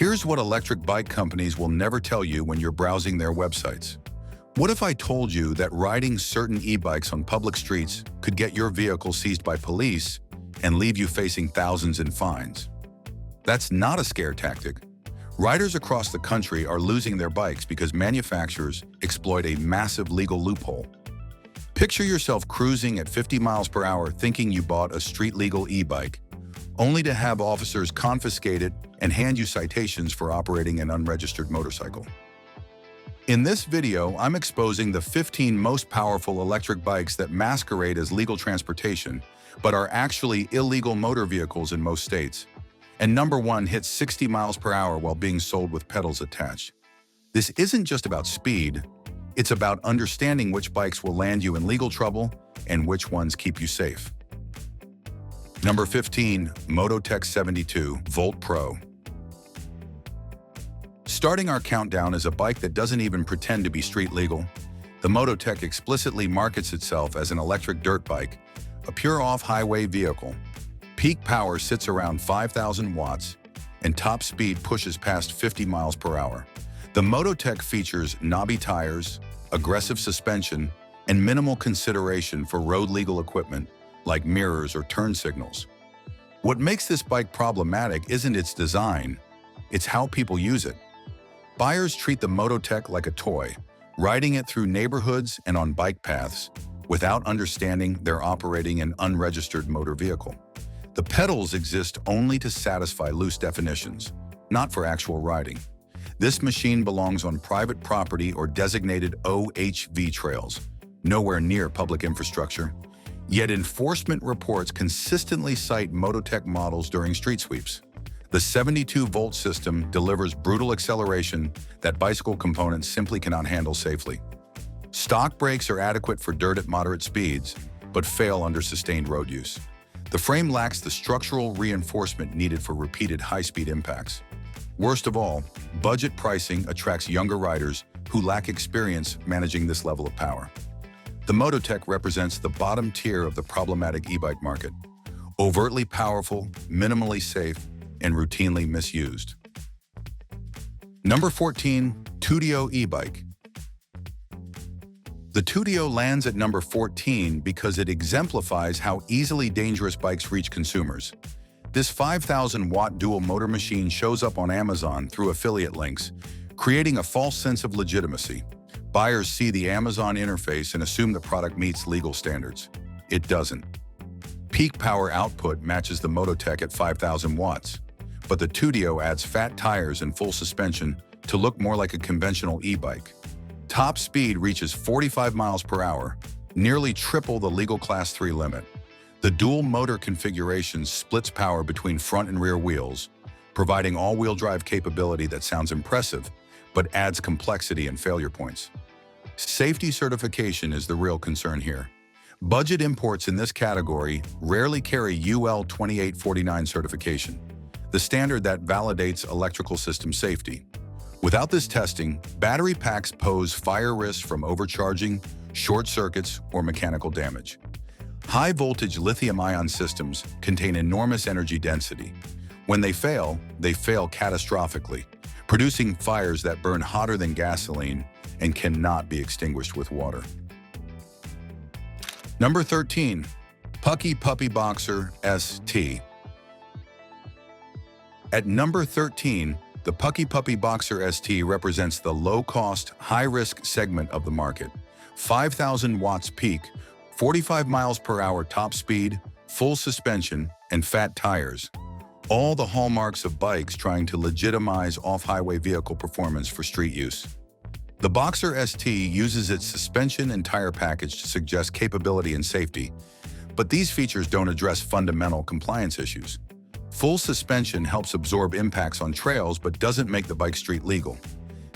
Here's what electric bike companies will never tell you when you're browsing their websites. What if I told you that riding certain e-bikes on public streets could get your vehicle seized by police and leave you facing thousands in fines? That's not a scare tactic. Riders across the country are losing their bikes because manufacturers exploit a massive legal loophole. Picture yourself cruising at 50 miles per hour thinking you bought a street-legal e-bike, only to have officers confiscate it and hand you citations for operating an unregistered motorcycle. In this video, I'm exposing the 15 most powerful electric bikes that masquerade as legal transportation, but are actually illegal motor vehicles in most states. And number 1 hits 60 miles per hour while being sold with pedals attached. This isn't just about speed, it's about understanding which bikes will land you in legal trouble and which ones keep you safe. Number 15, Mototech 72 Volt Pro. Starting our countdown is a bike that doesn't even pretend to be street legal. The Mototech explicitly markets itself as an electric dirt bike, a pure off-highway vehicle. Peak power sits around 5,000 watts, and top speed pushes past 50 miles per hour. The Mototech features knobby tires, aggressive suspension, and minimal consideration for road-legal equipment like mirrors or turn signals. What makes this bike problematic isn't its design, it's how people use it. Buyers treat the Mototech like a toy, riding it through neighborhoods and on bike paths without understanding they're operating an unregistered motor vehicle. The pedals exist only to satisfy loose definitions, not for actual riding. This machine belongs on private property or designated OHV trails, nowhere near public infrastructure. Yet enforcement reports consistently cite Mototech models during street sweeps. The 72-volt system delivers brutal acceleration that bicycle components simply cannot handle safely. Stock brakes are adequate for dirt at moderate speeds, but fail under sustained road use. The frame lacks the structural reinforcement needed for repeated high-speed impacts. Worst of all, budget pricing attracts younger riders who lack experience managing this level of power. The Mototech represents the bottom tier of the problematic e-bike market. Overtly powerful, minimally safe, and routinely misused. Number 14, Tudio e-bike. The Tudio lands at number 14 because it exemplifies how easily dangerous bikes reach consumers. This 5,000-watt dual motor machine shows up on Amazon through affiliate links, creating a false sense of legitimacy. Buyers see the Amazon interface and assume the product meets legal standards. It doesn't. Peak power output matches the Mototech at 5,000 watts, but the Tudio adds fat tires and full suspension to look more like a conventional e-bike. Top speed reaches 45 miles per hour, nearly triple the legal Class 3 limit. The dual motor configuration splits power between front and rear wheels, providing all-wheel drive capability that sounds impressive, but adds complexity and failure points. Safety certification is the real concern here. Budget imports in this category rarely carry UL 2849 certification, the standard that validates electrical system safety. Without this testing, battery packs pose fire risks from overcharging, short circuits, or mechanical damage. High-voltage lithium-ion systems contain enormous energy density. When they fail catastrophically, producing fires that burn hotter than gasoline and cannot be extinguished with water. Number 13, Pucky Puppy Boxer ST. At number 13, the Pucky Puppy Boxer ST represents the low-cost, high-risk segment of the market. 5,000 watts peak, 45 miles per hour top speed, full suspension, and fat tires. All the hallmarks of bikes trying to legitimize off-highway vehicle performance for street use. The Boxer ST uses its suspension and tire package to suggest capability and safety, but these features don't address fundamental compliance issues. Full suspension helps absorb impacts on trails but doesn't make the bike street legal.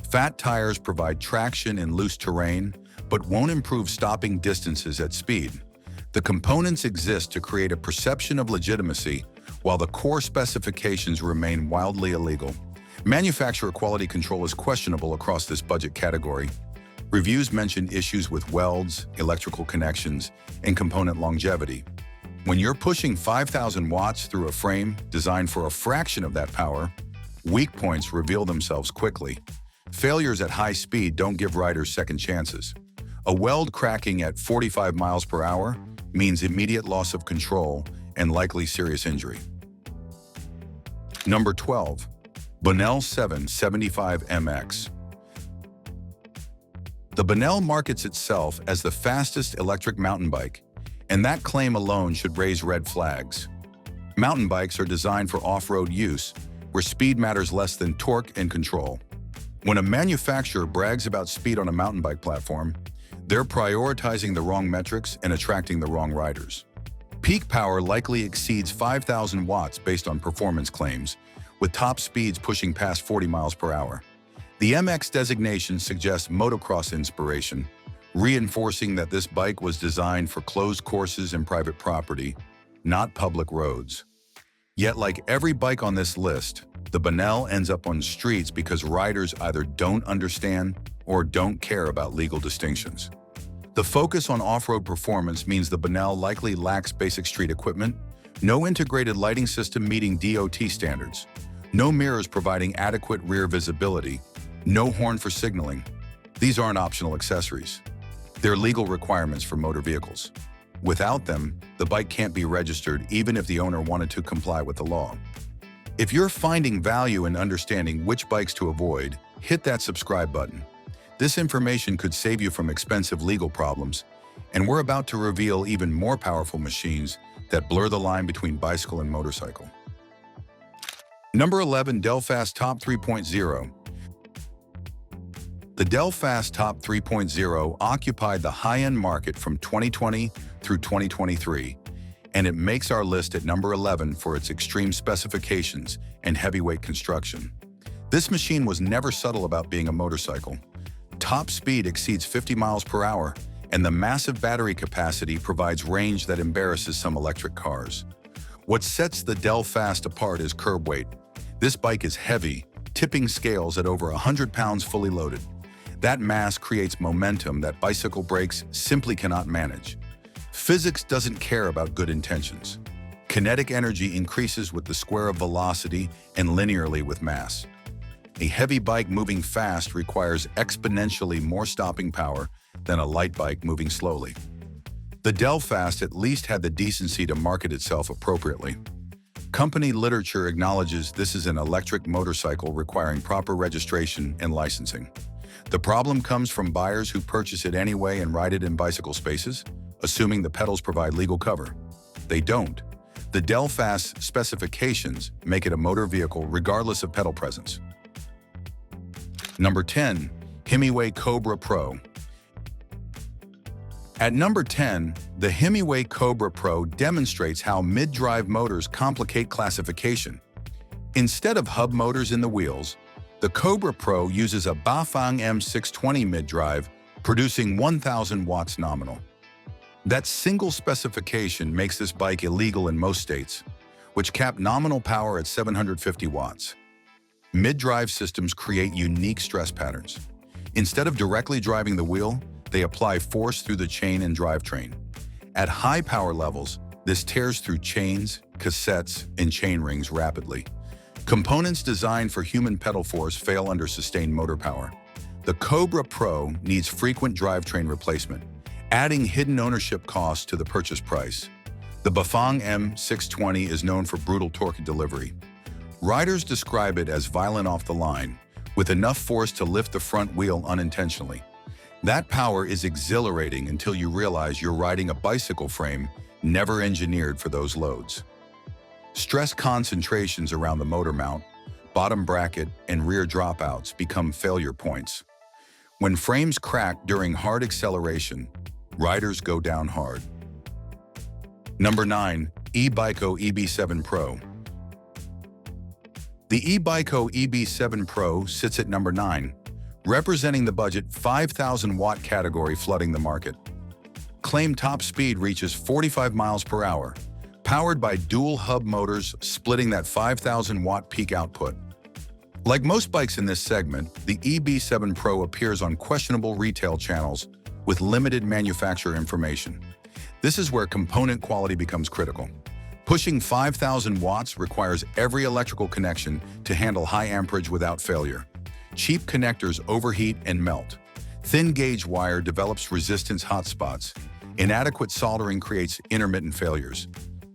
Fat tires provide traction in loose terrain, but won't improve stopping distances at speed. The components exist to create a perception of legitimacy, while the core specifications remain wildly illegal. Manufacturer quality control is questionable across this budget category. Reviews mention issues with welds, electrical connections, and component longevity. When you're pushing 5,000 watts through a frame designed for a fraction of that power, Weak points reveal themselves quickly. Failures at high speed don't give riders second chances. A weld cracking at 45 miles per hour means immediate loss of control and likely serious injury. Number 12. Bonell 775MX. The Bonell markets itself as the fastest electric mountain bike, and that claim alone should raise red flags. Mountain bikes are designed for off-road use, where speed matters less than torque and control. When a manufacturer brags about speed on a mountain bike platform, they're prioritizing the wrong metrics and attracting the wrong riders. Peak power likely exceeds 5,000 watts based on performance claims, with top speeds pushing past 40 miles per hour. The MX designation suggests motocross inspiration, reinforcing that this bike was designed for closed courses and private property, not public roads. Yet, like every bike on this list, the Bonell ends up on streets because riders either don't understand or don't care about legal distinctions. The focus on off-road performance means the Bonell likely lacks basic street equipment, no integrated lighting system meeting DOT standards, no mirrors providing adequate rear visibility, no horn for signaling. These aren't optional accessories. They're legal requirements for motor vehicles. Without them, the bike can't be registered even if the owner wanted to comply with the law. If you're finding value in understanding which bikes to avoid, hit that subscribe button. This information could save you from expensive legal problems, and we're about to reveal even more powerful machines that blur the line between bicycle and motorcycle. Number 11. Delfast Top 3.0. The Delfast Top 3.0 occupied the high-end market from 2020 through 2023, and it makes our list at number 11 for its extreme specifications and heavyweight construction. This machine was never subtle about being a motorcycle. Top speed exceeds 50 miles per hour, and the massive battery capacity provides range that embarrasses some electric cars. What sets the Delfast apart is curb weight. This bike is heavy, tipping scales at over 100 pounds fully loaded. That mass creates momentum that bicycle brakes simply cannot manage. Physics doesn't care about good intentions. Kinetic energy increases with the square of velocity and linearly with mass. A heavy bike moving fast requires exponentially more stopping power than a light bike moving slowly. The Delfast at least had the decency to market itself appropriately. Company literature acknowledges this is an electric motorcycle requiring proper registration and licensing. The problem comes from buyers who purchase it anyway and ride it in bicycle spaces, assuming the pedals provide legal cover. They don't. The Delfast specifications make it a motor vehicle regardless of pedal presence. Number 10. Hemiway Cobra Pro. At number 10, the Hemiway Cobra Pro demonstrates how mid-drive motors complicate classification. Instead of hub motors in the wheels, the Cobra Pro uses a Bafang M620 mid-drive, producing 1,000 watts nominal. That single specification makes this bike illegal in most states, which cap nominal power at 750 watts. Mid-drive systems create unique stress patterns. Instead of directly driving the wheel, they apply force through the chain and drivetrain. At high power levels, this tears through chains, cassettes, and chain rings rapidly. Components designed for human pedal force fail under sustained motor power. The Cobra Pro needs frequent drivetrain replacement, adding hidden ownership costs to the purchase price. The Bafang M620 is known for brutal torque delivery. Riders describe it as violent off the line, with enough force to lift the front wheel unintentionally. That power is exhilarating until you realize you're riding a bicycle frame never engineered for those loads. Stress concentrations around the motor mount, bottom bracket, and rear dropouts become failure points. When frames crack during hard acceleration, riders go down hard. Number 9. eBiko EB7 Pro. The eBiko EB7 Pro sits at number 9, representing the budget 5,000 watt category flooding the market. Claimed top speed reaches 45 miles per hour, powered by dual hub motors splitting that 5,000 watt peak output. Like most bikes in this segment, the EB7 Pro appears on questionable retail channels with limited manufacturer information. This is where component quality becomes critical. Pushing 5,000 watts requires every electrical connection to handle high amperage without failure. Cheap connectors overheat and melt. Thin gauge wire develops resistance hotspots. Inadequate soldering creates intermittent failures.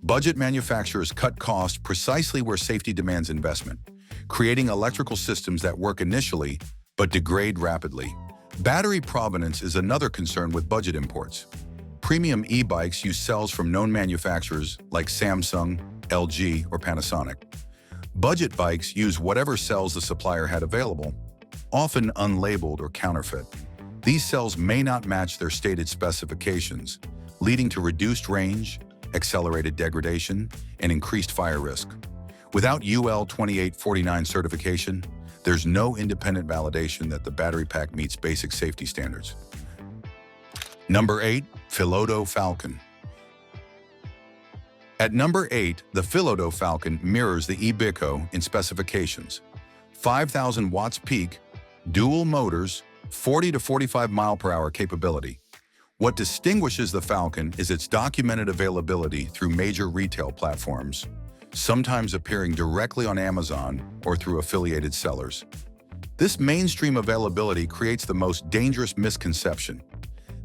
Budget manufacturers cut costs precisely where safety demands investment, creating electrical systems that work initially but degrade rapidly. Battery provenance is another concern with budget imports. Premium e-bikes use cells from known manufacturers like Samsung, LG, or Panasonic. Budget bikes use whatever cells the supplier had available, often unlabeled or counterfeit. These cells may not match their stated specifications, leading to reduced range, accelerated degradation, and increased fire risk. Without UL 2849 certification, there's no independent validation that the battery pack meets basic safety standards. Number 8. Filodo Falcon. At number 8, the Filodo Falcon mirrors the e-Biko in specifications. 5,000 watts peak, dual motors, 40 to 45 mile/hour capability. What distinguishes the Falcon is its documented availability through major retail platforms, sometimes appearing directly on Amazon or through affiliated sellers. This mainstream availability creates the most dangerous misconception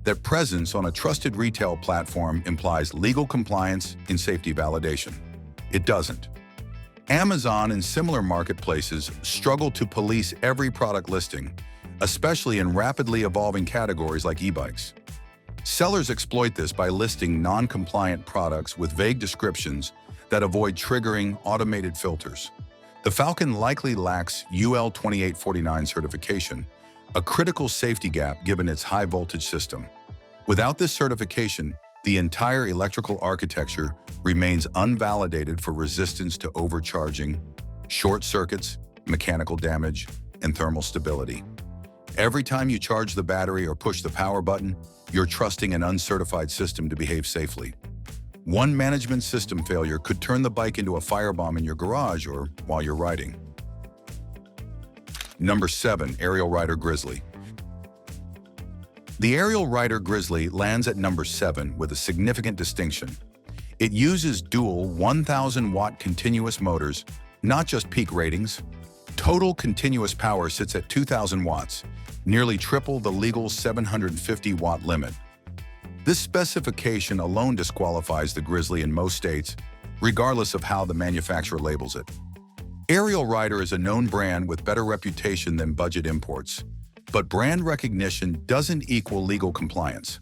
that presence on a trusted retail platform implies legal compliance and safety validation. It doesn't. Amazon and similar marketplaces struggle to police every product listing, especially in rapidly evolving categories like e-bikes. Sellers exploit this by listing non-compliant products with vague descriptions that avoid triggering automated filters. The Falcon likely lacks UL 2849 certification, a critical safety gap given its high-voltage system. Without this certification, the entire electrical architecture remains unvalidated for resistance to overcharging, short circuits, mechanical damage, and thermal stability. Every time you charge the battery or push the power button, you're trusting an uncertified system to behave safely. One management system failure could turn the bike into a firebomb in your garage or while you're riding. Number 7. Aerial Rider Grizzly. The Aerial Rider Grizzly lands at number 7 with a significant distinction. It uses dual 1,000-watt continuous motors, not just peak ratings. Total continuous power sits at 2,000 watts, nearly triple the legal 750-watt limit. This specification alone disqualifies the Grizzly in most states, regardless of how the manufacturer labels it. Aerial Rider is a known brand with better reputation than budget imports, but brand recognition doesn't equal legal compliance.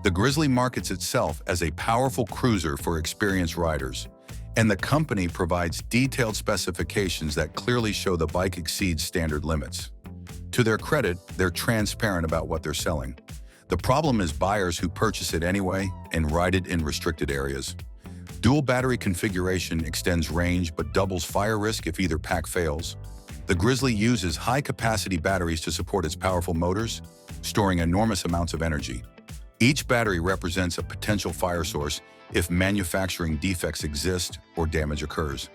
The Grizzly markets itself as a powerful cruiser for experienced riders, and the company provides detailed specifications that clearly show the bike exceeds standard limits. To their credit, they're transparent about what they're selling. The problem is buyers who purchase it anyway and ride it in restricted areas. Dual battery configuration extends range but doubles fire risk if either pack fails. The Grizzly uses high-capacity batteries to support its powerful motors, storing enormous amounts of energy. Each battery represents a potential fire source if manufacturing defects exist or damage occurs.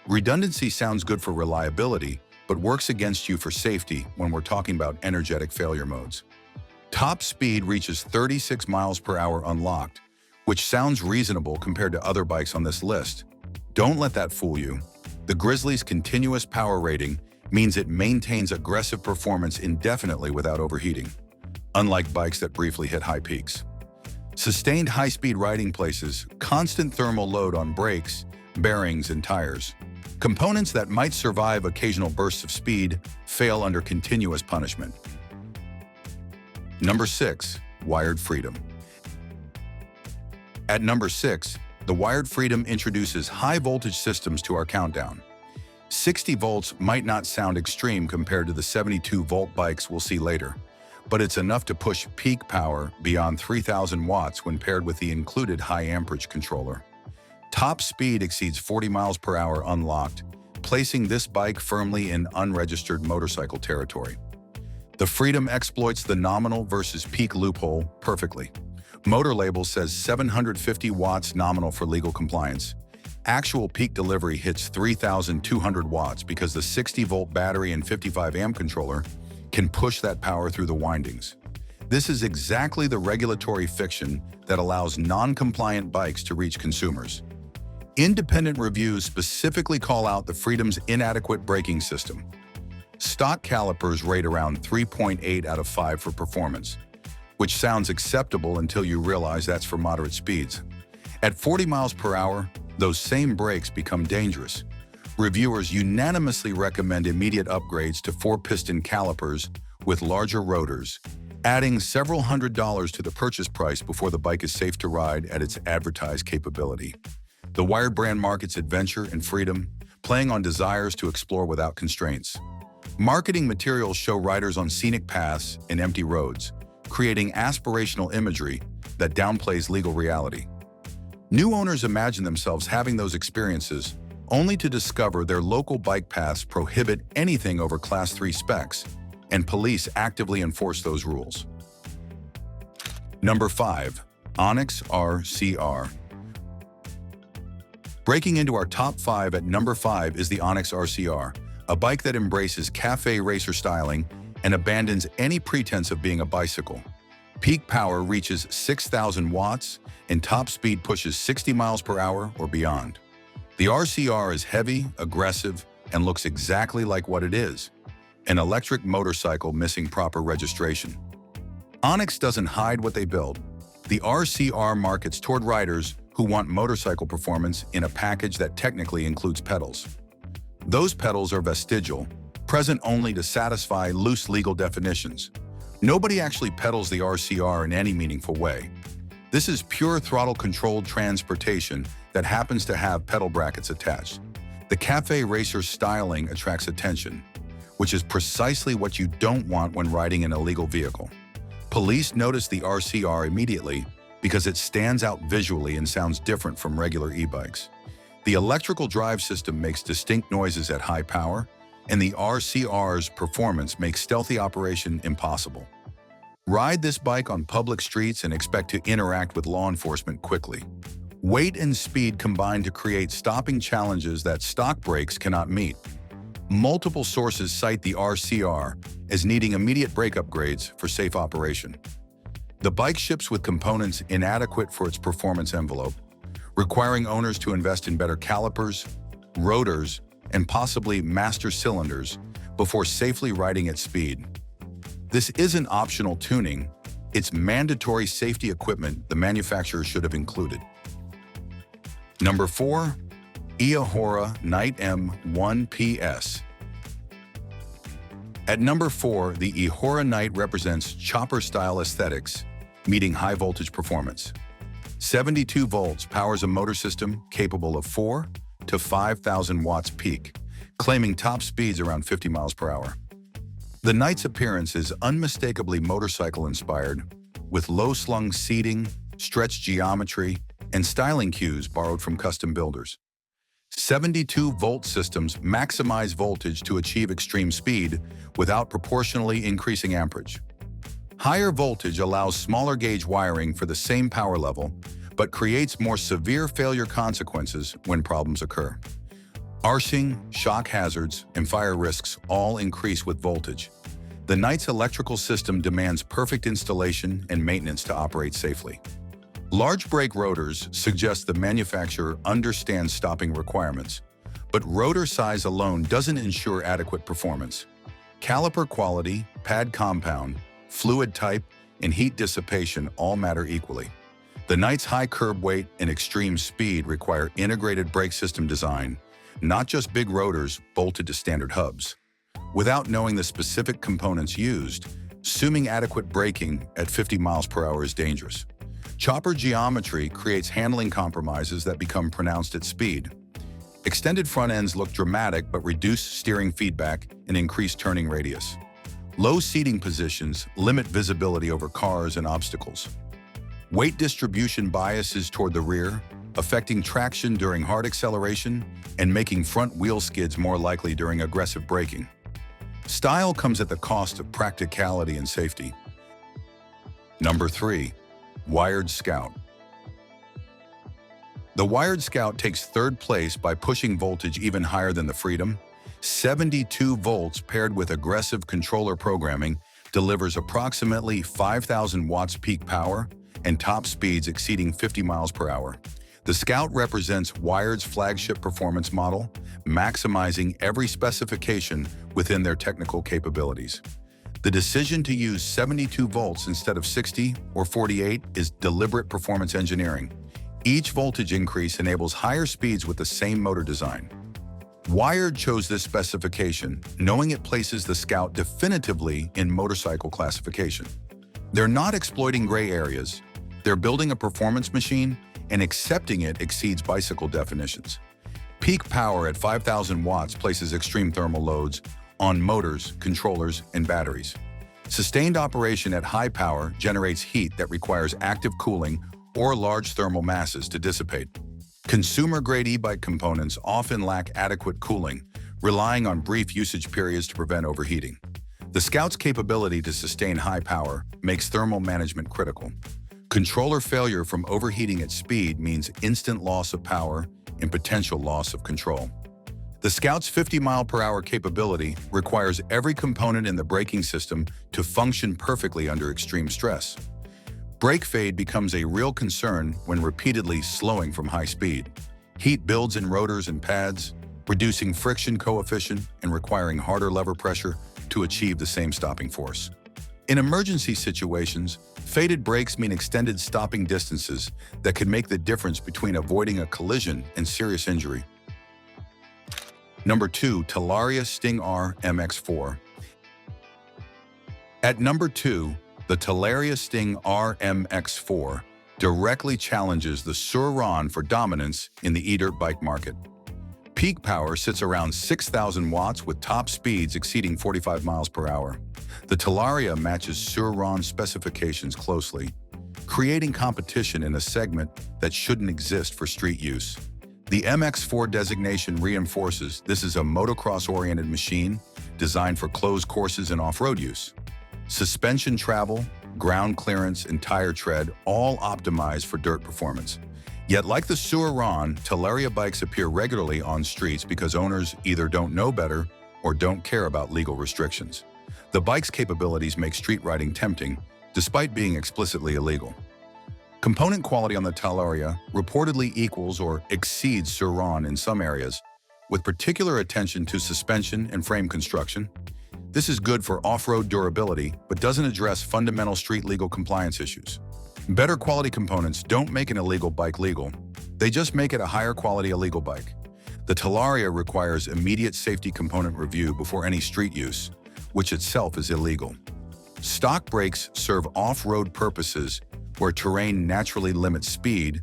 Redundancy sounds good for reliability, but works against you for safety when we're talking about energetic failure modes. Top speed reaches 36 miles per hour unlocked, which sounds reasonable compared to other bikes on this list. Don't let that fool you. The Grizzly's continuous power rating means it maintains aggressive performance indefinitely without overheating, unlike bikes that briefly hit high peaks. Sustained high-speed riding places constant thermal load on brakes, bearings, and tires. Components that might survive occasional bursts of speed fail under continuous punishment. Number 6. Wired Freedom. At number 6, the Wired Freedom introduces high-voltage systems to our countdown. 60 volts might not sound extreme compared to the 72-volt bikes we'll see later, but it's enough to push peak power beyond 3,000 watts when paired with the included high-amperage controller. Top speed exceeds 40 miles per hour unlocked, placing this bike firmly in unregistered motorcycle territory. The Freedom exploits the nominal versus peak loophole perfectly. Motor label says 750 watts nominal for legal compliance. Actual peak delivery hits 3,200 watts because the 60-volt battery and 55-amp controller can push that power through the windings. This is exactly the regulatory fiction that allows non-compliant bikes to reach consumers. Independent reviews specifically call out the Freedom's inadequate braking system. Stock calipers rate around 3.8 out of 5 for performance, which sounds acceptable until you realize that's for moderate speeds. At 40 miles per hour, those same brakes become dangerous. Reviewers unanimously recommend immediate upgrades to 4-piston calipers with larger rotors, adding several $100s to the purchase price before the bike is safe to ride at its advertised capability. The Wired brand markets adventure and freedom, playing on desires to explore without constraints. Marketing materials show riders on scenic paths and empty roads, creating aspirational imagery that downplays legal reality. New owners imagine themselves having those experiences, only to discover their local bike paths prohibit anything over Class 3 specs, and police actively enforce those rules. Number 5. Onyx RCR. Breaking into our top 5 at number 5 is the Onyx RCR, a bike that embraces cafe racer styling and abandons any pretense of being a bicycle. Peak power reaches 6,000 watts, and top speed pushes 60 miles per hour or beyond. The RCR is heavy, aggressive, and looks exactly like what it is: an electric motorcycle missing proper registration. Onyx doesn't hide what they build. The RCR markets toward riders who want motorcycle performance in a package that technically includes pedals. Those pedals are vestigial, present only to satisfy loose legal definitions. Nobody actually pedals the RCR in any meaningful way. This is pure throttle-controlled transportation that happens to have pedal brackets attached. The cafe racer styling attracts attention, which is precisely what you don't want when riding an illegal vehicle. Police notice the RCR immediately because it stands out visually and sounds different from regular e-bikes. The electrical drive system makes distinct noises at high power, and the RCR's performance makes stealthy operation impossible. Ride this bike on public streets and expect to interact with law enforcement quickly. Weight and speed combine to create stopping challenges that stock brakes cannot meet. Multiple sources cite the RCR as needing immediate brake upgrades for safe operation. The bike ships with components inadequate for its performance envelope, requiring owners to invest in better calipers, rotors, and possibly master cylinders before safely riding at speed. This isn't optional tuning, it's mandatory safety equipment the manufacturer should have included. Number 4. Ehora Knight M1PS. At number 4, the Ehora Knight represents chopper-style aesthetics, meeting high-voltage performance. 72 volts powers a motor system capable of 4 to 5,000 watts peak, claiming top speeds around 50 miles per hour. The Knight's appearance is unmistakably motorcycle-inspired, with low-slung seating, stretched geometry, and styling cues borrowed from custom builders. 72-volt systems maximize voltage to achieve extreme speed without proportionally increasing amperage. Higher voltage allows smaller gauge wiring for the same power level, but creates more severe failure consequences when problems occur. Arcing, shock hazards, and fire risks all increase with voltage. The Knight's electrical system demands perfect installation and maintenance to operate safely. Large brake rotors suggest the manufacturer understands stopping requirements, but rotor size alone doesn't ensure adequate performance. Caliper quality, pad compound, fluid type, and heat dissipation all matter equally. The Knight's high curb weight and extreme speed require integrated brake system design, not just big rotors bolted to standard hubs. Without knowing the specific components used, assuming adequate braking at 50 miles per hour is dangerous. Chopper geometry creates handling compromises that become pronounced at speed. Extended front ends look dramatic but reduce steering feedback and increase turning radius. Low seating positions limit visibility over cars and obstacles. Weight distribution biases toward the rear, affecting traction during hard acceleration and making front wheel skids more likely during aggressive braking. Style comes at the cost of practicality and safety. Number 3. Wired Scout. The Wired Scout takes third place by pushing voltage even higher than the Freedom. 72 volts paired with aggressive controller programming delivers approximately 5,000 watts peak power and top speeds exceeding 50 miles per hour. The Scout represents Wired's flagship performance model, maximizing every specification within their technical capabilities. The decision to use 72 volts instead of 60 or 48 is deliberate performance engineering. Each voltage increase enables higher speeds with the same motor design. Wired chose this specification, knowing it places the Scout definitively in motorcycle classification. They're not exploiting gray areas. They're building a performance machine, and accepting it exceeds bicycle definitions. Peak power at 5,000 watts places extreme thermal loads on motors, controllers, and batteries. Sustained operation at high power generates heat that requires active cooling or large thermal masses to dissipate. Consumer-grade e-bike components often lack adequate cooling, relying on brief usage periods to prevent overheating. The Scout's capability to sustain high power makes thermal management critical. Controller failure from overheating at speed means instant loss of power and potential loss of control. The Scout's 50-mile-per-hour capability requires every component in the braking system to function perfectly under extreme stress. Brake fade becomes a real concern when repeatedly slowing from high speed. Heat builds in rotors and pads, reducing friction coefficient and requiring harder lever pressure to achieve the same stopping force. In emergency situations, faded brakes mean extended stopping distances that could make the difference between avoiding a collision and serious injury. Number 2, Talaria Sting R MX4. At number 2, the Talaria Sting R MX4 directly challenges the Sur-Ron for dominance in the e-dirt bike market. Peak power sits around 6,000 watts with top speeds exceeding 45 miles per hour. The Talaria matches Sur-Ron specifications closely, creating competition in a segment that shouldn't exist for street use. The MX4 designation reinforces this is a motocross-oriented machine designed for closed courses and off-road use. Suspension travel, ground clearance, and tire tread all optimized for dirt performance. Yet like the Sur-Ron, Talaria bikes appear regularly on streets because owners either don't know better or don't care about legal restrictions. The bike's capabilities make street riding tempting, despite being explicitly illegal. Component quality on the Talaria reportedly equals or exceeds Sur-Ron in some areas, with particular attention to suspension and frame construction. This is good for off-road durability, but doesn't address fundamental street legal compliance issues. Better quality components don't make an illegal bike legal. They just make it a higher quality illegal bike. The Talaria requires immediate safety component review before any street use, which itself is illegal. Stock brakes serve off-road purposes where terrain naturally limits speed,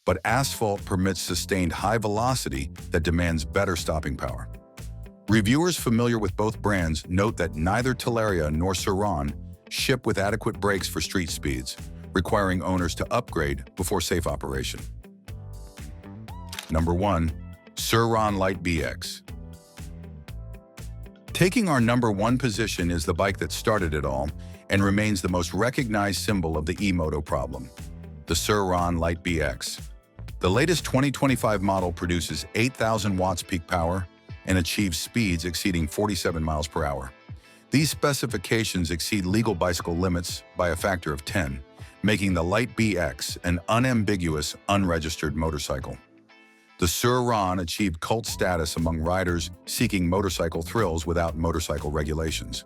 but asphalt permits sustained high velocity that demands better stopping power. Reviewers familiar with both brands note that neither Talaria nor Sur-Ron ship with adequate brakes for street speeds, requiring owners to upgrade before safe operation. Number 1. Sur-Ron Lite BX. Taking our number 1 position is the bike that started it all and remains the most recognized symbol of the e-moto problem, the Sur-Ron Lite BX. The latest 2025 model produces 8,000 watts peak power and achieves speeds exceeding 47 miles per hour. These specifications exceed legal bicycle limits by a factor of 10, making the Lite BX an unambiguous, unregistered motorcycle. The Sur-Ron achieved cult status among riders seeking motorcycle thrills without motorcycle regulations.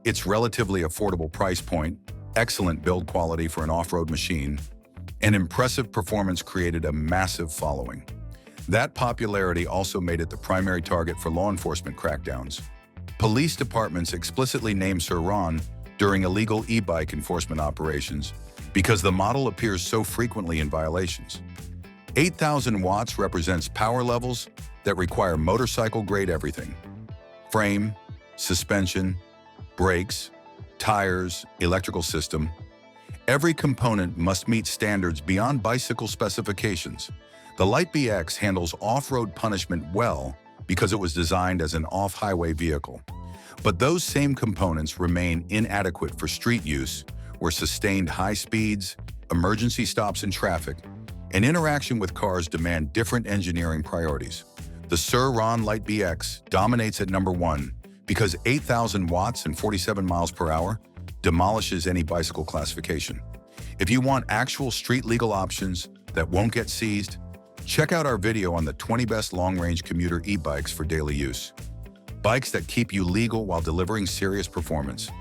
Its relatively affordable price point, excellent build quality for an off-road machine, and impressive performance created a massive following. That popularity also made it the primary target for law enforcement crackdowns. Police departments explicitly name Sur-Ron during illegal e-bike enforcement operations because the model appears so frequently in violations. 8,000 watts represents power levels that require motorcycle-grade everything: frame, suspension, brakes, tires, electrical system. Every component must meet standards beyond bicycle specifications. The Lite BX handles off-road punishment well because it was designed as an off-highway vehicle. But those same components remain inadequate for street use, where sustained high speeds, emergency stops in traffic, and interaction with cars demand different engineering priorities. The Sur-Ron Lite BX dominates at number 1 because 8,000 watts and 47 miles per hour demolishes any bicycle classification. If you want actual street legal options that won't get seized, Check out our video on the 20 best long-range commuter e-bikes for daily use. Bikes that keep you legal while delivering serious performance.